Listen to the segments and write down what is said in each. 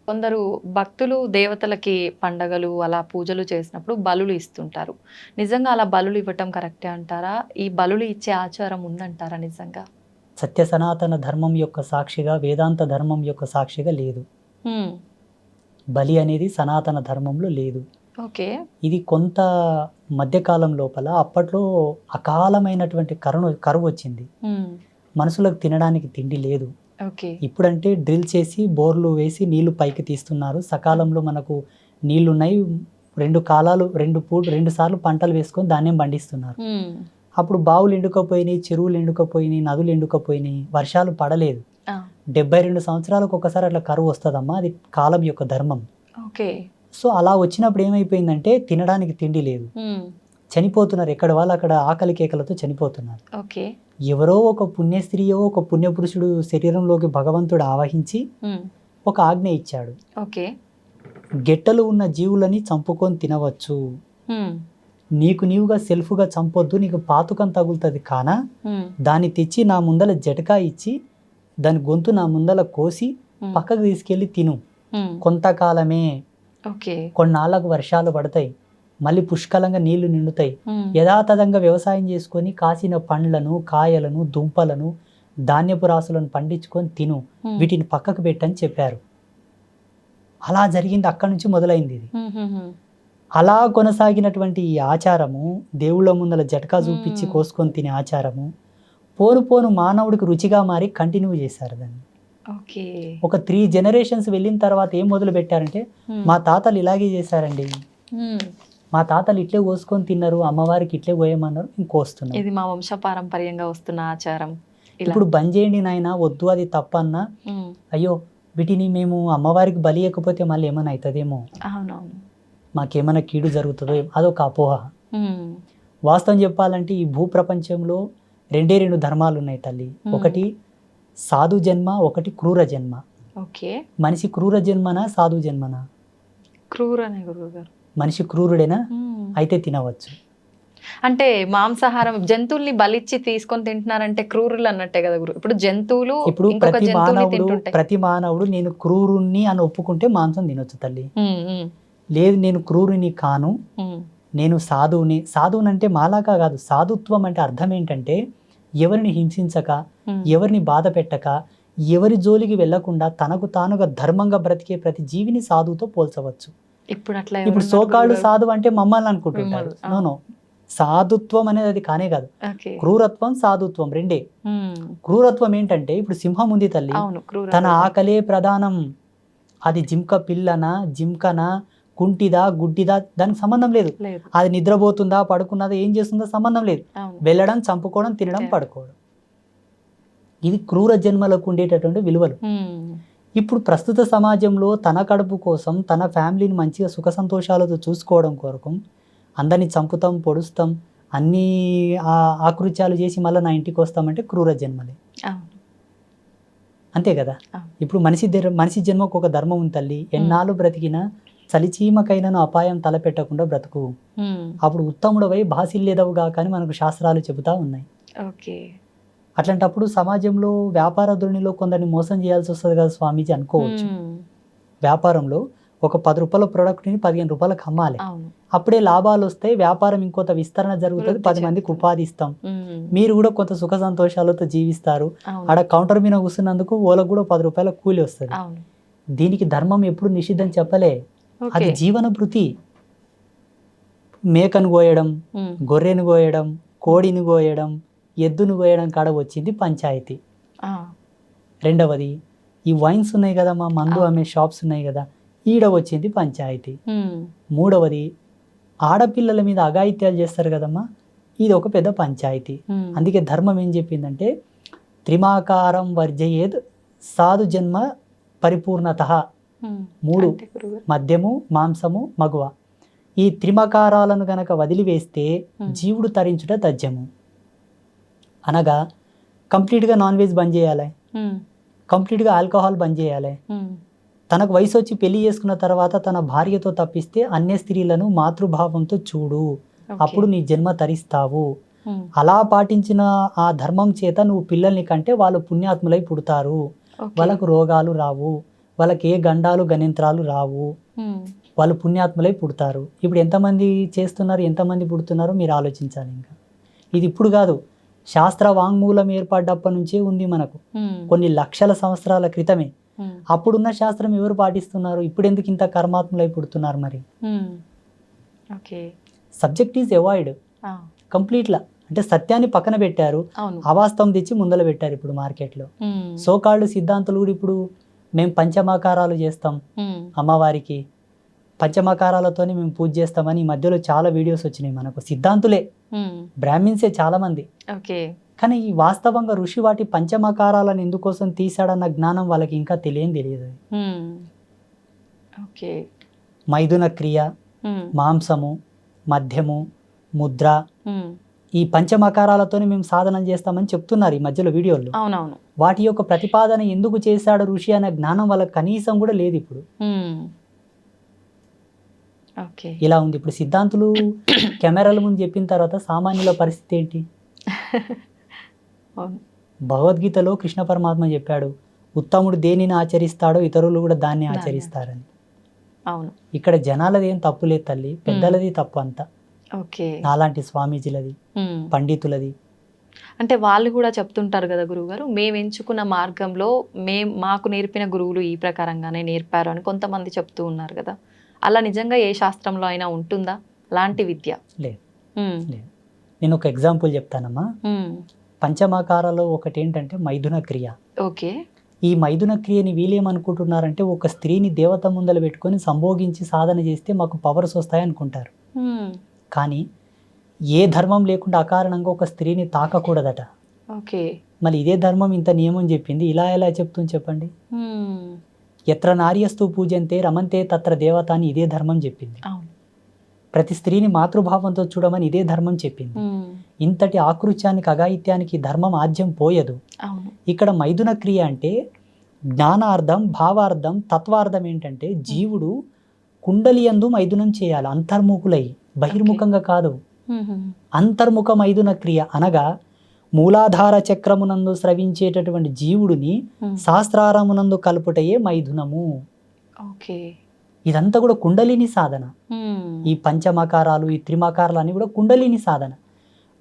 కొందరు భక్తులు దేవతలకి పండగలు అలా పూజలు చేసినప్పుడు బలులు ఇస్తుంటారు. నిజంగా అలా బలులు ఇవ్వటం కరెక్టే అంటారా? ఈ బలులు ఇచ్చే ఆచారం ఉందంటారా నిజంగా? సత్య సనాతన ధర్మం యొక్క సాక్షిగా, వేదాంత ధర్మం యొక్క సాక్షిగా లేదు. హ్మ్. బలి అనేది సనాతన ధర్మంలో లేదు. ఓకే. ఇది కొంత మధ్యకాలం లోపల అప్పట్లో అకాలమైనటువంటి కరువు వచ్చింది. హ్మ్. మనుషులకు తినడానికి తిండి లేదు. ఓకే. ఇప్పుడంటే డ్రిల్ చేసి బోర్లు వేసి నీళ్లు పైకి తీస్తున్నారు. సకాలంలో మనకు నీళ్లున్నాయి. 2 కాలాలు 2 సార్లు పంటలు వేసుకొని ధాన్యం పండిస్తున్నారు. హ్మ్. అప్పుడు బావులు ఎండుకపోయినాయి, చెరువులు ఎండుకపోయినాయి, నదులు ఎండుకపోయినాయి, వర్షాలు పడలేదు. ఆ! 72 సంవత్సరాలకు ఒకసారి అట్లా కరువు వస్తుందమ్మా. అది కాలం యొక్క ధర్మం. ఓకే. సో అలా వచ్చినప్పుడు ఏమైపోయిందంటే తినడానికి తిండి లేదు. హ్మ్. చనిపోతున్నారు. ఎక్కడ వాళ్ళు అక్కడ ఆకలి కేకలతో చనిపోతున్నారు. ఓకే. ఎవరో ఒక పుణ్యస్త్రీయో ఒక పుణ్యపురుషుడు శరీరంలోకి భగవంతుడు ఆవహించి హ్మ్. ఒక ఆజ్ఞ ఇచ్చాడు. ఓకే. గెట్టలు ఉన్న జీవులని చంపుకొని తినవచ్చు. హ్మ్. నీకు నీవుగా సెల్ఫ్గా చంపొద్దు, నీకు పాతుకం తగులుతుంది కానా, హ్మ్. దాన్ని తెచ్చి నా ముందల జటకా ఇచ్చి దాని గొంతు నా ముందల కోసి పక్కకు తీసుకెళ్ళి తిను. హ్మ్. కొంతకాలమే, ఓకే. కొన్నాళ్ళకు వర్షాలు పడతాయి, మళ్ళీ పుష్కలంగా నీళ్లు నిండుతాయి. హ్మ్. యథాతథంగా వ్యవసాయం చేసుకొని కాసిన పండ్లను, కాయలను, దుంపలను, ధాన్యపు రాసులను పండించుకొని తిను, వీటిని పక్కకు పెట్టని చెప్పారు. అలా జరిగింది. అక్కడి నుంచి మొదలైంది ఇది. అలా కొనసాగినటువంటి ఈ ఆచారము, దేవుళ్ళ ముందల జటకా చూపించి కోసుకొని తినే ఆచారము పోను పోను మానవుడికి రుచిగా మారి కంటిన్యూ చేశారు దాన్ని. ఓకే. ఒక 3 జనరేషన్స్ వెళ్ళిన తర్వాత ఏం మొదలు పెట్టారంటే, మా తాతలు ఇలాగే చేశారండి, మా తాతలు ఇట్లే కోసుకొని తిన్నారు, అమ్మవారికి ఇట్లే కోయమన్నారు, ఇంకోస్తున్నాం. ఇది మా వంశ పారంపర్యంగా వస్తున్న ఆచారం. ఇప్పుడు బంద్ చేయండి నాయన, వద్దు అది తప్పన్నా, అయ్యో వీటిని మేము అమ్మవారికి బలి ఇవ్వకపోతే మళ్ళీ ఏమైనా అవుతుందేమో, అవునవును, మాకేమైనా కీడు జరుగుతుందో, అదొక అపోహ. వాస్తవం చెప్పాలంటే ఈ భూప్రపంచంలో 2 ధర్మాలు ఉన్నాయి తల్లి. ఒకటి సాధు జన్మ, ఒకటి క్రూర జన్మ. ఓకే. మనిషి క్రూర జన్మనా, సాధు జన్మనా? క్రూరనే గురువుగారు. మనిషి క్రూరుడేనా? అయితే తినవచ్చు. అంటే మాంసాహారం జంతువుల్ని బలిచ్చి తీసుకొని తింటున్నారంటే క్రూరులు అన్నట్టే కదా గురు. ఇప్పుడు జంతువులు, ఇప్పుడు ప్రతి మానవుడు నేను క్రూరుణ్ణి అని ఒప్పుకుంటే మాంసం తినొచ్చు తల్లి. లేదు నేను క్రూరుని కాను, నేను సాధువుని. సాధువుని అంటే మాలాగా కాదు. సాధుత్వం అంటే అర్థం ఏంటంటే ఎవరిని హింసించక, ఎవరిని బాధ పెట్టక, ఎవరి జోలికి వెళ్లకుండా తనకు తానుగా ధర్మంగా బ్రతికే ప్రతి జీవిని సాధువుతో పోల్చవచ్చు. ఇప్పుడు సోకాళ్ళు సాధువు అంటే మమ్మల్ని అనుకుంటుంటారు. నో, సాధుత్వం అనేది అది కానే కాదు. క్రూరత్వం, సాధుత్వం రెండే. క్రూరత్వం ఏంటంటే ఇప్పుడు సింహం ఉంది తల్లి, తన ఆకలే ప్రధానం. అది జింక పిల్లనా, జింకనా, కుంటిదా, గుడ్డిదా, దానికి సంబంధం లేదు. అది నిద్రపోతుందా, పడుకున్నదా, ఏం చేస్తుందో సంబంధం లేదు. వెళ్ళడం, చంపుకోవడం, తినడం, పడుకోవడం. ఇది క్రూర జన్మలకు ఉండేటటువంటి విలువలు. ఇప్పుడు ప్రస్తుత సమాజంలో తన కడుపు కోసం, తన ఫ్యామిలీని మంచిగా సుఖ సంతోషాలతో చూసుకోవడం కొరకు అందరినీ చంపుతాం, పొడుస్తాం, అన్ని ఆకృత్యాలు చేసి మళ్ళీ నా ఇంటికి వస్తామంటే క్రూర జన్మలే. అంతే కదా. ఇప్పుడు మనిషి జన్మకు ఒక ధర్మం ఉంది తల్లి. ఎన్నాళ్ళు బ్రతికినా చలిచీమకైనను అపాయం తలపెట్టకుండా బ్రతుకు, అప్పుడు ఉత్తముడవై భాసిల్లేదవుగా కానీ మనకు శాస్త్రాలు చెబుతా ఉన్నాయి. అట్లాంటప్పుడు సమాజంలో వ్యాపార ధోరణిలో కొందరిని మోసం చేయాల్సి వస్తుంది కదా స్వామీజీ అనుకోవచ్చు. వ్యాపారంలో ఒక 10 రూపాయల ప్రోడక్ట్ని 15 రూపాయలకు అమ్మాలి. అప్పుడే లాభాలు వస్తాయి, వ్యాపారం ఇంకొంత విస్తరణ జరుగుతుంది, 10 మందికి ఉపాధి ఇస్తాం, మీరు కూడా కొంత సుఖ సంతోషాలతో జీవిస్తారు. ఆడ కౌంటర్ మీద కూర్చున్నందుకు వాళ్ళకు కూడా 10 రూపాయల కూలి వస్తుంది. దీనికి ధర్మం ఎప్పుడు నిషిద్ధం చెప్పలే. అది జీవన భృతి. మేకను కోయడం, గొర్రెను కోయడం, కోడిని కోయడం, ఎద్దును కోయడం కాడ వచ్చింది పంచాయతీ. రెండవది ఈ వైన్స్ ఉన్నాయి కదమ్మా, మందు అమ్మే షాప్స్ ఉన్నాయి కదా, ఈడ వచ్చింది పంచాయతీ. మూడవది ఆడపిల్లల మీద అఘాయిత్యాలు చేస్తారు కదమ్మా, ఇది ఒక పెద్ద పంచాయతీ. అందుకే ధర్మం ఏం చెప్పిందంటే త్రిమాకారం వర్జయేద్ సాధు జన్మ పరిపూర్ణత. 3 మద్యము, మాంసము, మగువ. ఈ త్రిమకారాలను గనక వదిలివేస్తే జీవుడు తరించుట తథ్యము. అనగా కంప్లీట్గా నాన్ వెజ్ బంద్ చేయాలి, కంప్లీట్గా ఆల్కహాల్ బంద్ చేయాలి. తనకు వయసు వచ్చి పెళ్లి చేసుకున్న తర్వాత తన భార్యతో తప్పిస్తే అన్య స్త్రీలను మాతృభావంతో చూడు, అప్పుడు నీ జన్మ తరిస్తావు. అలా పాటించిన ఆ ధర్మం చేత నువ్వు పిల్లల్ని కంటే వాళ్ళు పుణ్యాత్ములై పుడతారు, వాళ్ళకు రోగాలు రావు, వాళ్ళకి ఏ గండాలు గణింత్రాలు రావు, వాళ్ళు పుణ్యాత్ములై పుడతారు. ఇప్పుడు ఎంతమంది చేస్తున్నారు, ఎంతమంది పుడుతున్నారో మీరు ఆలోచించాలి. ఇంకా ఇది ఇప్పుడు కాదు, శాస్త్ర వాంగ్మూలం ఏర్పడ్డప్పటి నుంచే ఉంది మనకు, కొన్ని లక్షల సంవత్సరాల క్రితమే. అప్పుడున్న శాస్త్రం ఎవరు పాటిస్తున్నారు, ఇప్పుడు ఎందుకు ఇంత కర్మాత్ములై పుడుతున్నారు? మరి సబ్జెక్ట్ ఈజ్ అవాయిడ్ కంప్లీట్లా. అంటే సత్యాన్ని పక్కన పెట్టారు, అవాస్తవం తెచ్చి ముందల పెట్టారు ఇప్పుడు మార్కెట్లో. సోకాళ్ళు సిద్ధాంతులు కూడా ఇప్పుడు మేము పంచమాకారాలు చేస్తాం అమ్మవారికి, పంచమకారాలతోనే మేము పూజ చేస్తామని ఈ మధ్యలో చాలా వీడియోస్ వచ్చినాయి మనకు. సిద్ధాంతులే, బ్రాహ్మిన్సే చాలా మంది. కానీ ఈ వాస్తవంగా ఋషి వాటి పంచమకారాలను ఎందుకోసం తీశాడన్న జ్ఞానం వాళ్ళకి ఇంకా తెలియదు. మైథున క్రియ, మాంసము, మద్యము, ముద్ర, ఈ పంచమకారాలతోనే మేము సాధన చేస్తామని చెప్తున్నారు ఈ మధ్యలో వీడియోలు. వాటి యొక్క ప్రతిపాదన ఎందుకు చేశాడు ఋషి అనే జ్ఞానం వాళ్ళకి కనీసం కూడా లేదు ఇప్పుడు. ఇలా ఉంది ఇప్పుడు. సిద్ధాంతులు కెమెరాల ముందు చెప్పిన తర్వాత సామాన్యుల పరిస్థితి ఏంటి? భగవద్గీతలో కృష్ణ పరమాత్మ చెప్పాడు, ఉత్తముడు దేనిని ఆచరిస్తాడో ఇతరులు కూడా దాన్ని ఆచరిస్తారని. ఇక్కడ జనాలది ఏం తప్పు లేదు తల్లి, పెద్దలది తప్పు అంతా. అలాంటి స్వామీజీలది, పండితులది. అంటే వాళ్ళు కూడా చెప్తుంటారు కదా గురువుగారు, మేము ఎంచుకున్న మార్గంలో మాకు నేర్పిన గురువులు ఈ ప్రకారంగానే నేర్పారు అని కొంతమంది చెప్తూ ఉన్నారు కదా. అలా నిజంగా ఏ శాస్త్రంలో అయినా ఉంటుందా అలాంటి విద్య? లేదు. నేను ఒక ఎగ్జాంపుల్ చెప్తానమ్మా. పంచమాకారాలో ఒకటి ఏంటంటే మైథున క్రియ. ఈ మైథున క్రియని వీళ్ళేమనుకుంటున్నారంటే ఒక స్త్రీని దేవత ముందల పెట్టుకొని సంభోగించి సాధన చేస్తే మాకు పవర్స్ వస్తాయి అనుకుంటారు. కానీ ఏ ధర్మం లేకుండా అకారణంగా ఒక స్త్రీని తాకకూడదట. మళ్ళీ ఇదే ధర్మం ఇంత నియమం చెప్పింది, ఇలా ఎలా చెప్తుంది చెప్పండి? ఎత్ర నార్యస్తు పూజంతే రమంతే తత్ర దేవత అని ఇదే ధర్మం చెప్పింది. ప్రతి స్త్రీని మాతృభావంతో చూడమని ఇదే ధర్మం చెప్పింది. ఇంతటి ఆకృత్యానికి అఘాయిత్యానికి ధర్మం ఆజ్యం పోయదు. ఇక్కడ మైథున క్రియ అంటే జ్ఞానార్థం, భావార్థం, తత్వార్థం ఏంటంటే జీవుడు కుండలియందు మైథునం చేయాలి, అంతర్ముఖులై, బహిర్ముఖంగా కాదు. అంతర్ముఖ మైథున క్రియ అనగా మూలాధార చక్రమునందు స్రవించేటటువంటి జీవుడిని శాస్త్రారమునందు కలుపుటయే మైథునము. ఇదంతా కూడా కుండలిని సాధన. ఈ పంచమకారాలు, ఈ త్రిమకారాలు అన్ని కూడా కుండలిని సాధన.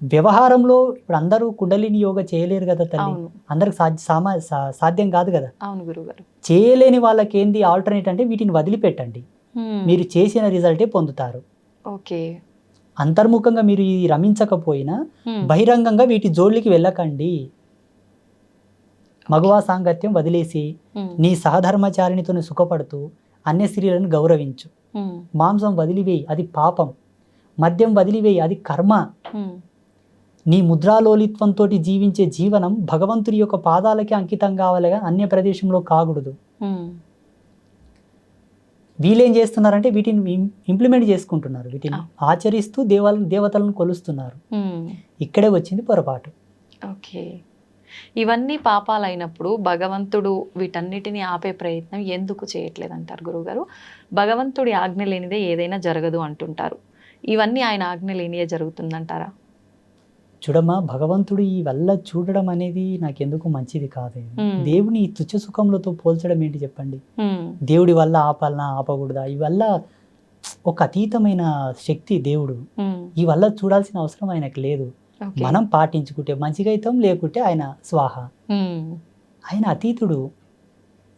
వ్యవహారంలో ఇప్పుడు అందరూ కుండలిని యోగా చేయలేరు కదా తల్లి, అందరికి సాధ్యం కాదు కదా. చేయలేని వాళ్ళకి ఏంది ఆల్టర్నేట్ అంటే వీటిని వదిలిపెట్టండి, మీరు చేసిన రిజల్టే పొందుతారు. అంతర్ముఖంగా మీరు ఇది రమించకపోయినా బహిరంగంగా వీటి జోళ్ళకి వెళ్ళకండి. మగవా సాంగత్యం వదిలేసి నీ సహధర్మచారిణితో సుఖపడుతూ అన్య స్త్రీలను గౌరవించు. మాంసం వదిలివేయి, అది పాపం. మద్యం వదిలివేయి, అది కర్మ. నీ ముద్రాలోలిత్వంతో జీవించే జీవనం భగవంతుడి యొక్క పాదాలకి అంకితం కావాలిగా, అన్య ప్రదేశంలో కాకూడదు. వీళ్ళేం చేస్తున్నారంటే వీటిని ఇంప్లిమెంట్ చేసుకుంటున్నారు, వీటిని ఆచరిస్తూ దేవతలను కొలుస్తున్నారు. ఇక్కడే వచ్చింది పొరపాటు. ఇవన్నీ పాపాలు అయినప్పుడు భగవంతుడు వీటన్నిటిని ఆపే ప్రయత్నం ఎందుకు చేయట్లేదు అంటారు గురువుగారు? భగవంతుడి ఆజ్ఞ లేనిదే ఏదైనా జరగదు అంటుంటారు. ఇవన్నీ ఆయన ఆజ్ఞ లేనిదే జరుగుతుందంటారా? చూడమ్మా, భగవంతుడు ఈ వల్ల చూడడం అనేది నాకెందుకు మంచిది కాదు. దేవుని తుచ్చ సుఖములతో పోల్చడం ఏంటి చెప్పండి? దేవుడి వల్ల ఆపాలనా, ఆపకూడదా? ఈ వల్ల ఒక అతీతమైన శక్తి దేవుడు. ఈ వల్ల చూడాల్సిన అవసరం ఆయనకు లేదు. మనం పాటించుకుంటే మంచిగా అవుతాం, లేకుంటే ఆయన స్వాహ. ఆయన అతీతుడు.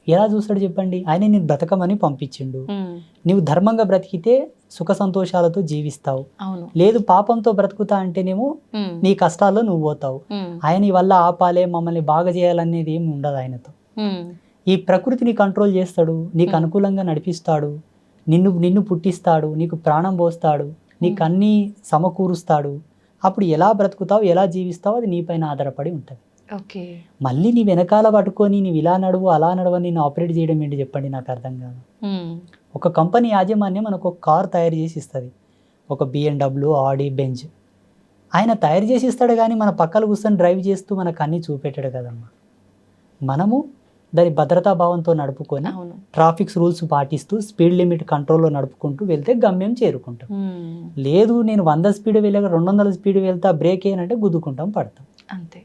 ఎలా చూస్తాడు చెప్పండి? ఆయన నేను బ్రతకమని పంపించిండు. నువ్వు ధర్మంగా బ్రతికితే సుఖ సంతోషాలతో జీవిస్తావు, లేదు పాపంతో బ్రతుకుతా అంటేనేమో నీ కష్టాల్లో నువ్వు పోతావు. ఆయన వల్ల ఆపాలే, మమ్మల్ని బాగా చేయాలనేది ఏమి ఉండదు ఆయనతో. ఈ ప్రకృతిని కంట్రోల్ చేస్తాడు, నీకు అనుకూలంగా నడిపిస్తాడు, నిన్ను పుట్టిస్తాడు, నీకు ప్రాణం పోస్తాడు, నీకు అన్నీ సమకూరుస్తాడు. అప్పుడు ఎలా బ్రతుకుతావు, ఎలా జీవిస్తావు అది నీపైన ఆధారపడి ఉంటుంది. మళ్ళీ నీ వెనకాల పట్టుకొని నీవు ఇలా నడువు అలా నడవని నేను ఆపరేట్ చేయడం ఏంటి చెప్పండి? నాకు అర్థం కాదు. ఒక కంపెనీ యాజమాన్యం మనకు ఒక కార్ తయారు చేసి ఇస్తుంది, ఒక BMW, ఆడి, బెంజ్. ఆయన తయారు చేసి ఇస్తాడు, కానీ మన పక్కన కూర్చొని డ్రైవ్ చేస్తూ మనకు అన్నీ చూపెట్టాడు కదమ్మా. మనము దాని భద్రతా భావంతో నడుపుకొని ట్రాఫిక్ రూల్స్ పాటిస్తూ స్పీడ్ లిమిట్ కంట్రోల్లో నడుపుకుంటూ వెళ్తే గమ్యం చేరుకుంటాం. లేదు నేను 100 స్పీడ్ వెళ్ళాక 200 స్పీడ్ వెళ్తా, బ్రేక్ ఏనంటే గుద్దుకుంటాం, పడతాం, అంతే.